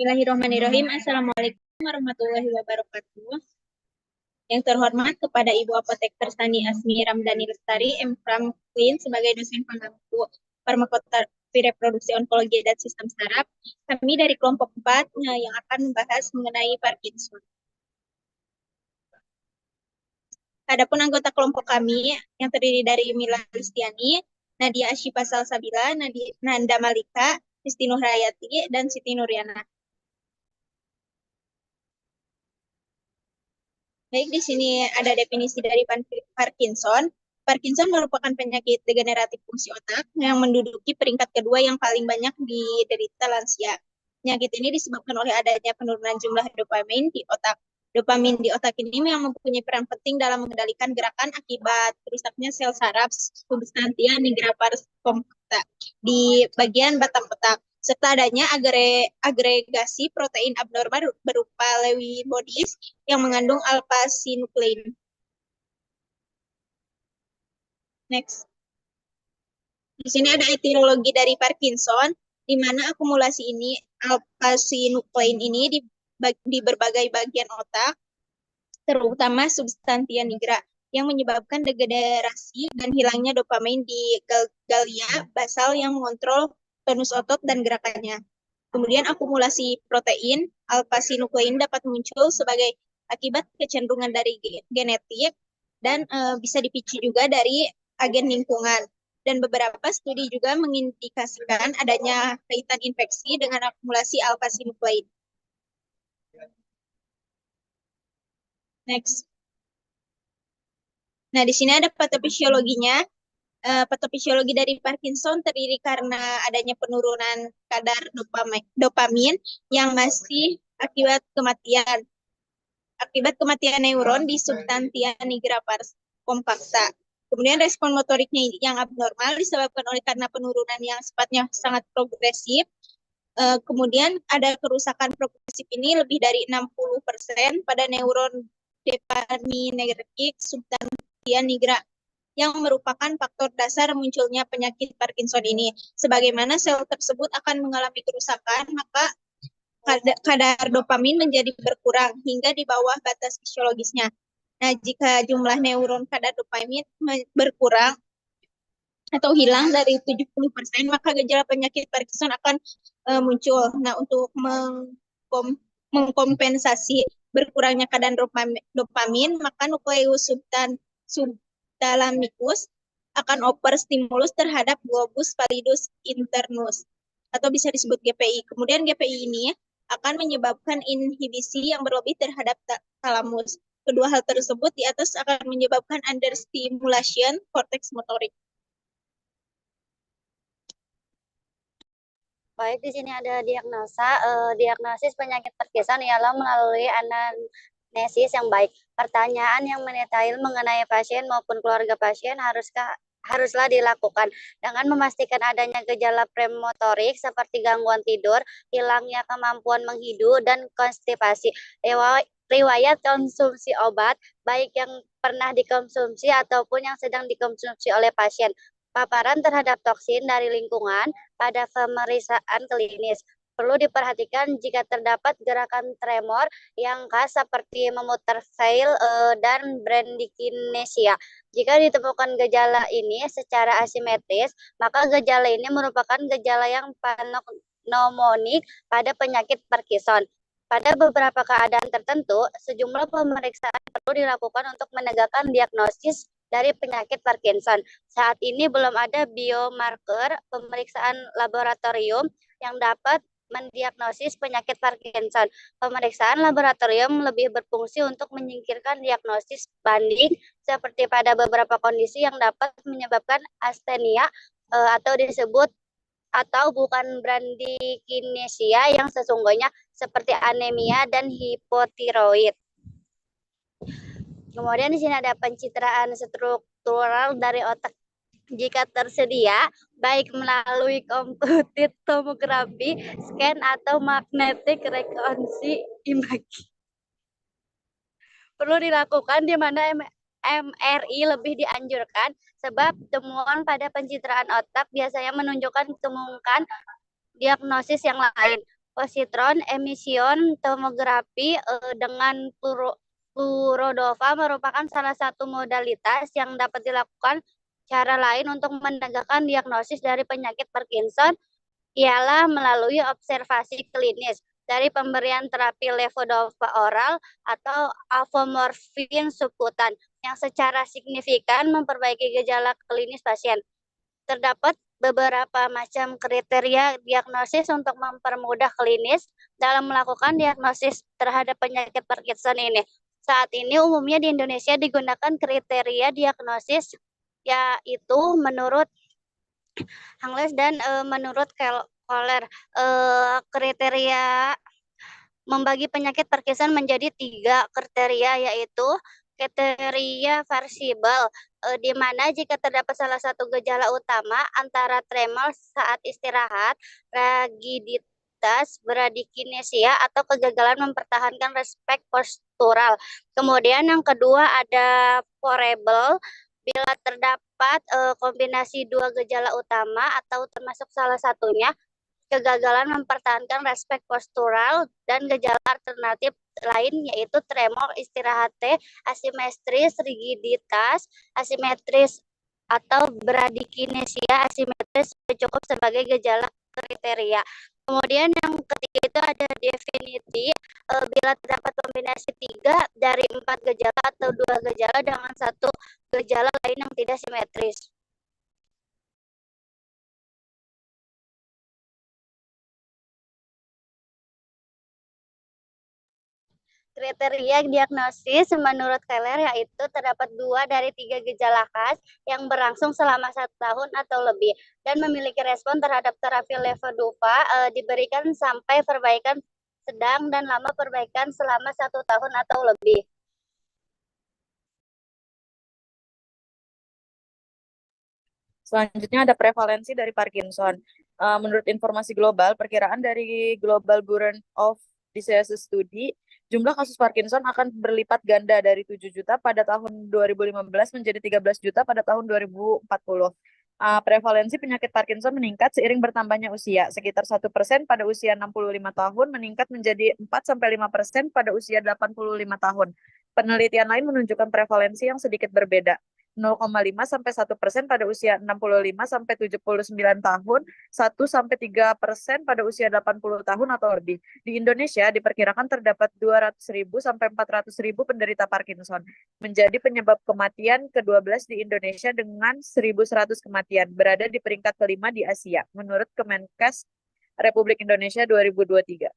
Bismillahirrahmanirrahim. Assalamualaikum warahmatullahi wabarakatuh. Yang terhormat kepada Ibu Apoteker Sani Asmi Ramdhani Lestari, M.Pharm Queen sebagai dosen pengampu farmakoterapi reproduksi onkologi dan sistem saraf. Kami dari kelompok 4 yang akan membahas mengenai Parkinson. Adapun anggota kelompok kami yang terdiri dari Mila Lustiani, Nadia Ashifa Salsabila, Nanda Malika, Kristi Nuhrayati, dan Siti Nuriana. Baik, di sini ada definisi dari Parkinson. Parkinson merupakan penyakit degeneratif fungsi otak yang menduduki peringkat kedua yang paling banyak diderita lansia. Penyakit ini disebabkan oleh adanya penurunan jumlah dopamin di otak. Dopamin di otak ini yang mempunyai peran penting dalam mengendalikan gerakan akibat rusaknya sel saraf substantia nigra pars compacta di bagian batang otak, serta adanya agregasi protein abnormal berupa Lewy bodies yang mengandung alpha-sinuklein. Next. Di sini ada etiologi dari Parkinson, di mana akumulasi ini alpha-sinuklein ini di berbagai bagian otak, terutama substantia nigra, yang menyebabkan degenerasi dan hilangnya dopamin di ganglia basal yang mengontrol tonus otot dan gerakannya. Kemudian akumulasi protein alpha-sinuklein dapat muncul sebagai akibat kecenderungan dari genetik dan bisa dipicu juga dari agen lingkungan. Dan beberapa studi juga mengindikasikan adanya kaitan infeksi dengan akumulasi alpha-sinuklein. Next. Nah, di sini ada patofisiologinya. Patofisiologi dari Parkinson terdiri karena adanya penurunan kadar dopamin yang masih akibat kematian neuron di substantia nigra pars compacta. Kemudian respon motoriknya yang abnormal disebabkan karena penurunan yang sifatnya sangat progresif. Kemudian ada kerusakan progresif ini lebih dari 60% pada neuron dopaminergic substantia nigra, yang merupakan faktor dasar munculnya penyakit Parkinson ini. Sebagaimana sel tersebut akan mengalami kerusakan, maka kadar dopamin menjadi berkurang hingga di bawah batas fisiologisnya. Nah, jika jumlah neuron kadar dopamin berkurang atau hilang dari 70%, maka gejala penyakit Parkinson akan muncul. Nah, untuk mengkompensasi berkurangnya kadar dopamin, maka nukleus subthalamikus akan oper stimulus terhadap globus pallidus internus atau bisa disebut GPI. Kemudian GPI ini akan menyebabkan inhibisi yang berlebih terhadap talamus. Kedua hal tersebut di atas akan menyebabkan understimulation korteks motorik. Baik, di sini ada diagnosis penyakit Parkinson ialah melalui anamnesis yang baik. Pertanyaan yang mendetail mengenai pasien maupun keluarga pasien haruslah dilakukan dengan memastikan adanya gejala premotorik seperti gangguan tidur, hilangnya kemampuan menghidu, dan konstipasi. Riwayat konsumsi obat, baik yang pernah dikonsumsi ataupun yang sedang dikonsumsi oleh pasien. Paparan terhadap toksin dari lingkungan pada pemeriksaan klinis. Perlu diperhatikan jika terdapat gerakan tremor yang khas seperti memutar fail dan bradykinesia. Jika ditemukan gejala ini secara asimetris, maka gejala ini merupakan gejala yang pneumonik pada penyakit Parkinson. Pada beberapa keadaan tertentu, sejumlah pemeriksaan perlu dilakukan untuk menegakkan diagnosis dari penyakit Parkinson. Saat ini belum ada biomarker pemeriksaan laboratorium yang dapat mendiagnosis penyakit Parkinson. Pemeriksaan laboratorium lebih berfungsi untuk menyingkirkan diagnosis banding seperti pada beberapa kondisi yang dapat menyebabkan astenia atau disebut atau bukan bradykinesia yang sesungguhnya seperti anemia dan hipotiroid. Kemudian di sini ada pencitraan struktural dari otak jika tersedia, baik melalui computed tomografi, scan, atau magnetic resonance imaging. Perlu dilakukan di mana MRI lebih dianjurkan, sebab temuan pada pencitraan otak biasanya menunjukkan temukan diagnosis yang lain. positron emission tomografi dengan fluorodova merupakan salah satu modalitas yang dapat dilakukan. Cara lain untuk menegakkan diagnosis dari penyakit Parkinson ialah melalui observasi klinis dari pemberian terapi levodopa oral atau apomorfin subkutan yang secara signifikan memperbaiki gejala klinis pasien. Terdapat beberapa macam kriteria diagnosis untuk mempermudah klinis dalam melakukan diagnosis terhadap penyakit Parkinson ini. Saat ini umumnya di Indonesia digunakan kriteria diagnosis yaitu menurut Hangles dan menurut Kohler. Kriteria membagi penyakit Parkinson menjadi 3 kriteria, yaitu kriteria versibel, di mana jika terdapat salah satu gejala utama antara tremor saat istirahat, rigiditas, bradykinesia, atau kegagalan mempertahankan respek postural. Kemudian yang kedua ada variable, bila terdapat kombinasi 2 gejala utama atau termasuk salah satunya, kegagalan mempertahankan respek postural, dan gejala alternatif lain yaitu tremor, istirahat T, asimetris, rigiditas, asimetris atau bradykinesia asimetris cukup sebagai gejala kriteria. Kemudian yang ketiga itu ada definiti, bila terdapat kombinasi 3 dari 4 gejala atau 2 gejala dengan 1 gejala lain yang tidak simetris. Kriteria diagnosis menurut Keller yaitu terdapat 2 dari 3 gejala khas yang berlangsung selama 1 tahun atau lebih dan memiliki respon terhadap terapi levodopa diberikan sampai perbaikan sedang dan lama perbaikan selama 1 tahun atau lebih. Selanjutnya ada prevalensi dari Parkinson. Menurut informasi global, perkiraan dari Global Burden of Disease Study, jumlah kasus Parkinson akan berlipat ganda dari 7 juta pada tahun 2015 menjadi 13 juta pada tahun 2040. Prevalensi penyakit Parkinson meningkat seiring bertambahnya usia, sekitar 1% pada usia 65 tahun, meningkat menjadi 4-5% pada usia 85 tahun. Penelitian lain menunjukkan prevalensi yang sedikit berbeda. 0,5-1% pada usia 65-79 tahun, 1-3% pada usia 80 tahun atau lebih. Di Indonesia diperkirakan terdapat 200.000-400.000 penderita Parkinson, menjadi penyebab kematian ke-12 di Indonesia dengan 1.100 kematian, berada di peringkat kelima di Asia, menurut Kemenkes Republik Indonesia 2023.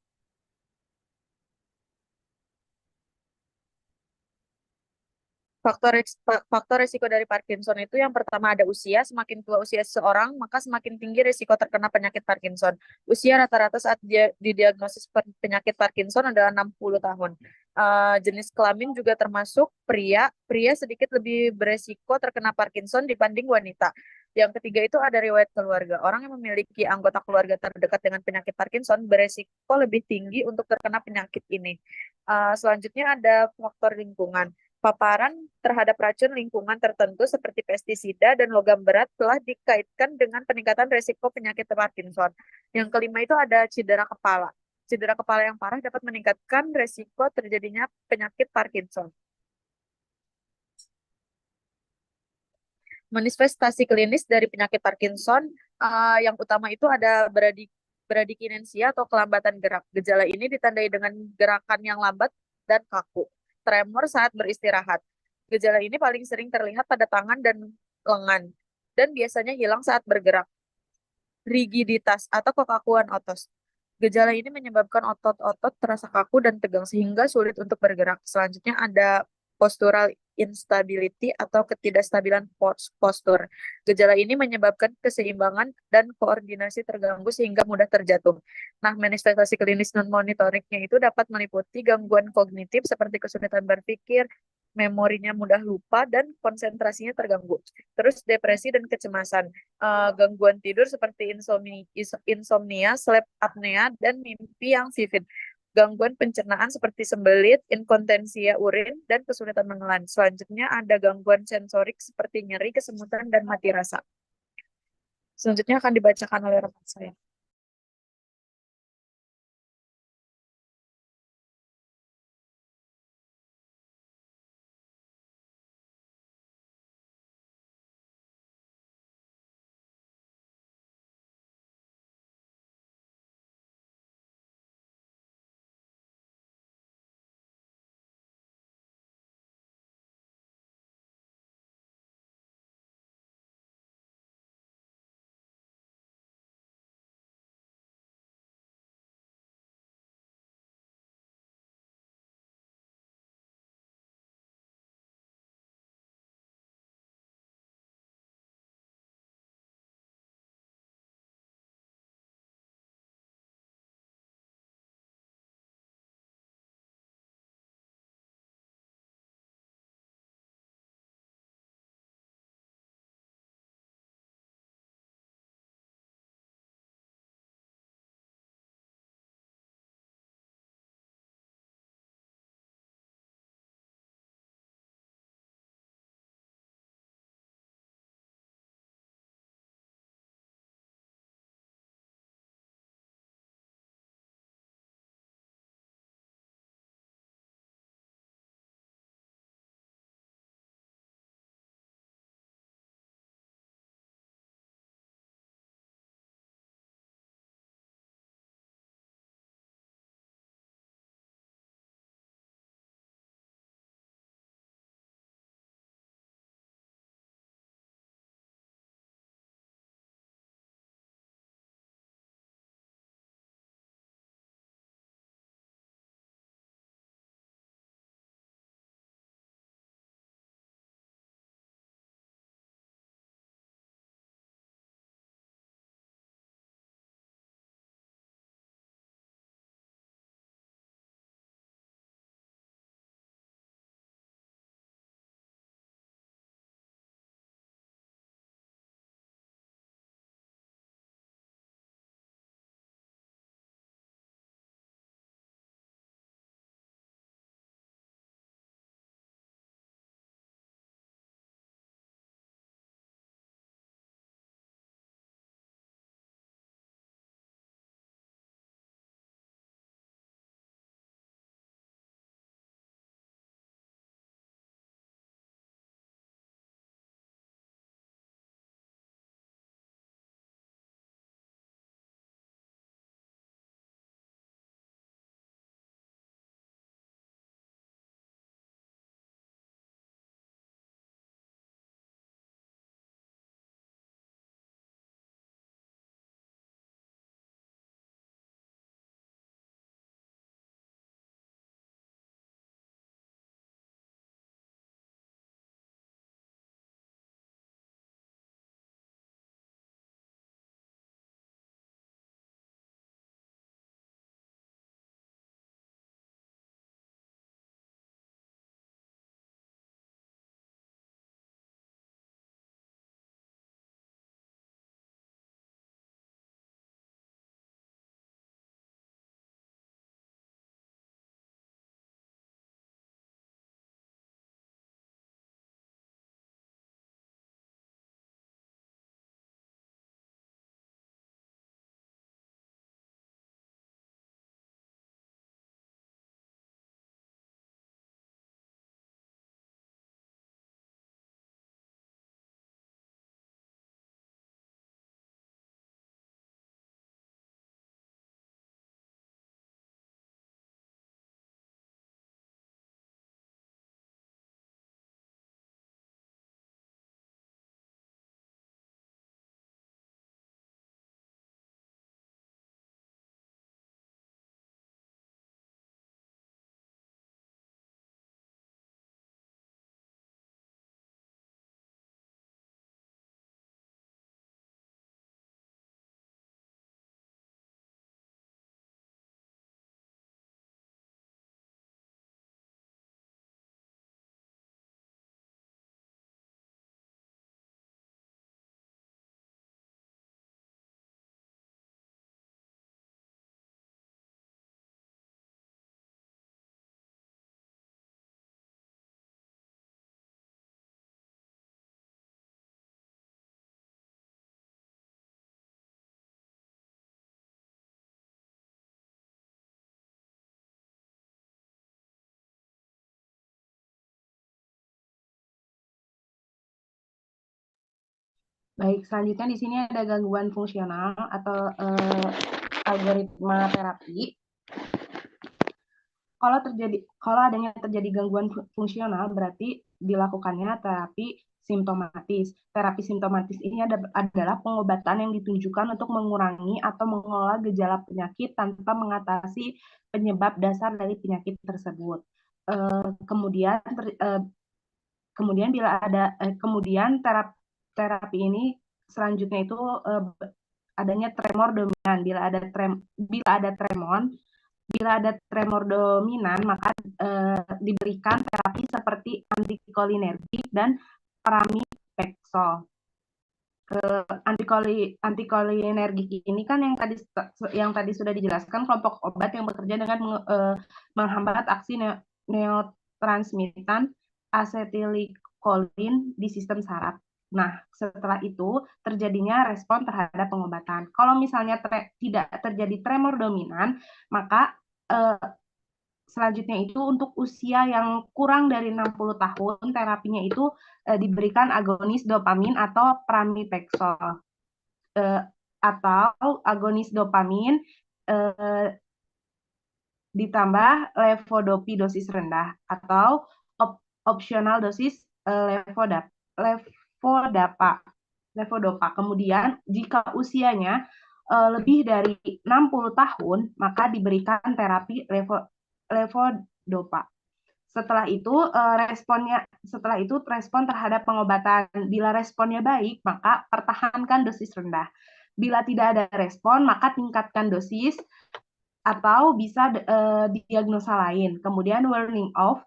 Faktor resiko dari Parkinson itu yang pertama ada usia. Semakin tua usia seseorang, maka semakin tinggi resiko terkena penyakit Parkinson. Usia rata-rata saat dia didiagnosis penyakit Parkinson adalah 60 tahun. Jenis kelamin juga termasuk pria. Pria sedikit lebih beresiko terkena Parkinson dibanding wanita. Yang ketiga itu ada riwayat keluarga. Orang yang memiliki anggota keluarga terdekat dengan penyakit Parkinson beresiko lebih tinggi untuk terkena penyakit ini. Selanjutnya ada faktor lingkungan. Paparan terhadap racun lingkungan tertentu seperti pestisida dan logam berat telah dikaitkan dengan peningkatan risiko penyakit Parkinson. Yang kelima itu ada cedera kepala. Cedera kepala yang parah dapat meningkatkan risiko terjadinya penyakit Parkinson. Manifestasi klinis dari penyakit Parkinson yang utama itu ada bradykinesia atau kelambatan gerak. Gejala ini ditandai dengan gerakan yang lambat dan kaku. Tremor saat beristirahat. Gejala ini paling sering terlihat pada tangan dan lengan dan biasanya hilang saat bergerak. Rigiditas atau kekakuan otot. Gejala ini menyebabkan otot-otot terasa kaku dan tegang sehingga sulit untuk bergerak. Selanjutnya ada postural instability atau ketidakstabilan postur. Gejala ini menyebabkan keseimbangan dan koordinasi terganggu sehingga mudah terjatuh. Nah, manifestasi klinis non-monitoriknya itu dapat meliputi gangguan kognitif seperti kesulitan berpikir, memorinya mudah lupa, dan konsentrasinya terganggu. Terus depresi dan kecemasan. Gangguan tidur seperti insomnia, sleep apnea, dan mimpi yang vivid. Gangguan pencernaan seperti sembelit, inkontinensia urin, dan kesulitan mengelan. Selanjutnya ada gangguan sensorik seperti nyeri, kesemutan, dan mati rasa. Selanjutnya akan dibacakan oleh rekan saya. Baik, selanjutnya di sini ada gangguan fungsional atau algoritma terapi. Kalau adanya terjadi gangguan fungsional berarti dilakukannya terapi simptomatis. Terapi simptomatis ini adalah pengobatan yang ditunjukkan untuk mengurangi atau mengelola gejala penyakit tanpa mengatasi penyebab dasar dari penyakit tersebut. Kemudian bila ada terapi ini selanjutnya itu adanya tremor dominan. Bila ada tremor dominan, maka diberikan terapi seperti antikolinergik dan pramipexol. Antikolinergik ini kan yang tadi sudah dijelaskan, kelompok obat yang bekerja dengan menghambat aksi neurotransmitan asetilkolin di sistem saraf. Nah, setelah itu terjadinya respon terhadap pengobatan. Kalau misalnya tidak terjadi tremor dominan, maka selanjutnya itu untuk usia yang kurang dari 60 tahun, terapinya itu diberikan agonis dopamin atau pramipexol. Atau agonis dopamin ditambah levodopi dosis rendah atau opsional dosis levodopa. Kemudian jika usianya lebih dari 60 tahun, maka diberikan terapi levodopa. Setelah itu respon terhadap pengobatan. Bila responnya baik, maka pertahankan dosis rendah. Bila tidak ada respon, maka tingkatkan dosis atau bisa diagnosa lain. Kemudian warning off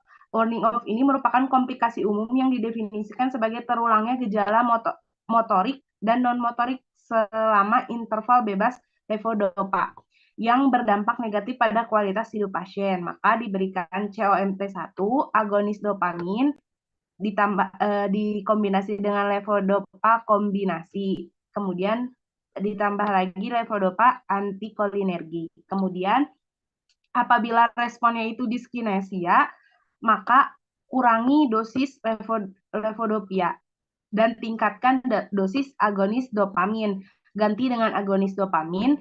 ini merupakan komplikasi umum yang didefinisikan sebagai terulangnya gejala motorik dan non-motorik selama interval bebas levodopa yang berdampak negatif pada kualitas hidup pasien. Maka diberikan COMT1, agonis dopamin, dikombinasi dengan levodopa kombinasi. Kemudian ditambah lagi levodopa antikolinergi. Kemudian apabila responnya itu diskinesia, maka kurangi dosis levodopia dan tingkatkan dosis agonis dopamin. Ganti dengan agonis dopamin,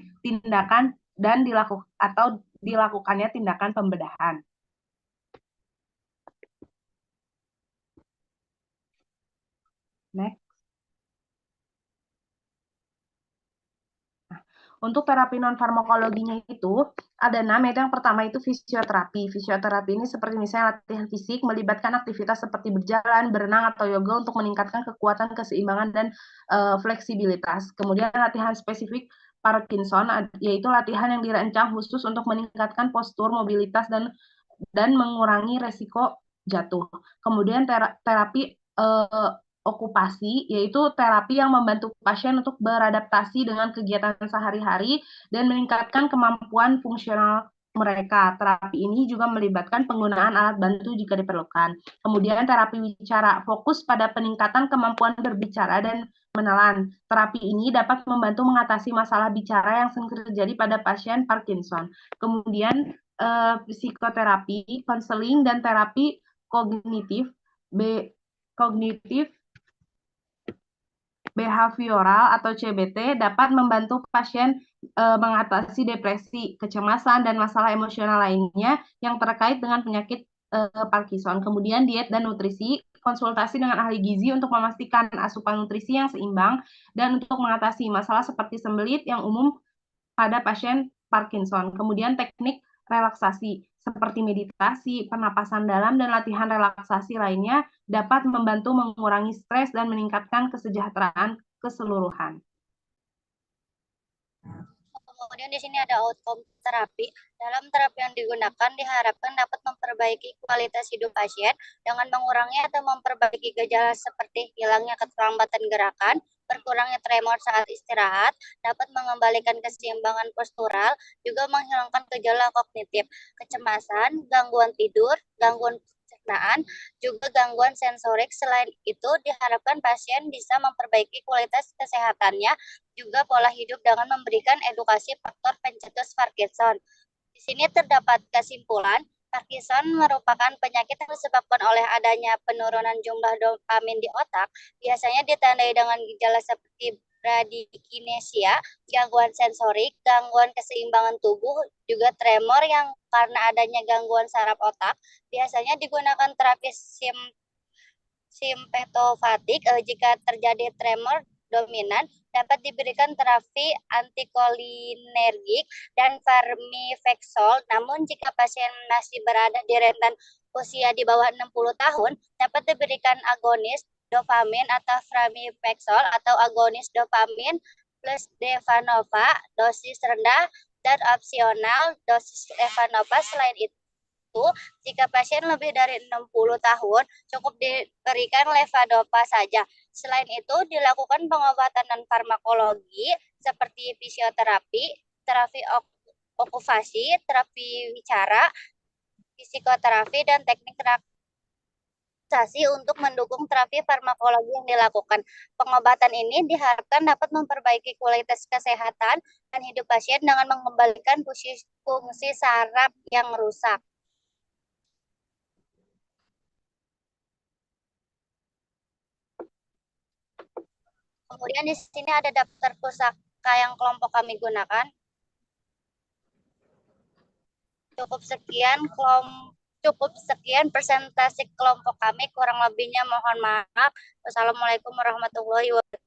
dilakukannya tindakan pembedahan. Next. Untuk terapi non-farmakologinya itu ada 6, yaitu yang pertama itu fisioterapi. Fisioterapi ini seperti misalnya latihan fisik, melibatkan aktivitas seperti berjalan, berenang, atau yoga untuk meningkatkan kekuatan, keseimbangan, dan fleksibilitas. Kemudian latihan spesifik Parkinson, yaitu latihan yang dirancang khusus untuk meningkatkan postur, mobilitas, dan mengurangi resiko jatuh. Kemudian terapi okupasi, yaitu terapi yang membantu pasien untuk beradaptasi dengan kegiatan sehari-hari dan meningkatkan kemampuan fungsional mereka. Terapi ini juga melibatkan penggunaan alat bantu jika diperlukan. Kemudian terapi bicara, fokus pada peningkatan kemampuan berbicara dan menelan. Terapi ini dapat membantu mengatasi masalah bicara yang sering terjadi pada pasien Parkinson. Kemudian psikoterapi, konseling, dan terapi kognitif behavioral atau CBT dapat membantu pasien mengatasi depresi, kecemasan, dan masalah emosional lainnya yang terkait dengan penyakit Parkinson. Kemudian diet dan nutrisi, konsultasi dengan ahli gizi untuk memastikan asupan nutrisi yang seimbang dan untuk mengatasi masalah seperti sembelit yang umum pada pasien Parkinson. Kemudian teknik relaksasi seperti meditasi, pernapasan dalam, dan latihan relaksasi lainnya dapat membantu mengurangi stres dan meningkatkan kesejahteraan keseluruhan. Kemudian di sini ada outcome terapi. Dalam terapi yang digunakan diharapkan dapat memperbaiki kualitas hidup pasien dengan mengurangi atau memperbaiki gejala seperti hilangnya keterlambatan gerakan, berkurangnya tremor saat istirahat, dapat mengembalikan keseimbangan postural, juga menghilangkan gejala kognitif, kecemasan, gangguan tidur, gangguan pencernaan, juga gangguan sensorik. Selain itu, diharapkan pasien bisa memperbaiki kualitas kesehatannya, juga pola hidup dengan memberikan edukasi faktor pencetus Parkinson. Di sini terdapat kesimpulan, Parkinson merupakan penyakit yang disebabkan oleh adanya penurunan jumlah dopamin di otak. Biasanya ditandai dengan gejala seperti bradykinesia, gangguan sensorik, gangguan keseimbangan tubuh, juga tremor yang karena adanya gangguan saraf otak. Biasanya digunakan terapi simpetofatik. Jika terjadi tremor dominan, dapat diberikan terapi antikolinergik dan vermifexol. Namun jika pasien masih berada di rentan usia di bawah 60 tahun, dapat diberikan agonis dopamin atau vermifexol atau agonis dopamin plus Devanova dosis rendah dan opsional dosis Devanova. Selain itu, jika pasien lebih dari 60 tahun, cukup diberikan levodopa saja. Selain itu, dilakukan pengobatan non-farmakologi seperti fisioterapi, terapi okupasi, terapi wicara, psikoterapi, dan teknik relaksasi untuk mendukung terapi farmakologi yang dilakukan. Pengobatan ini diharapkan dapat memperbaiki kualitas kesehatan dan hidup pasien dengan mengembalikan fungsi saraf yang rusak. Kemudian di sini ada daftar pusaka yang kelompok kami gunakan. Cukup sekian presentasi kelompok kami, kurang lebihnya mohon maaf. Wassalamualaikum warahmatullahi wabarakatuh.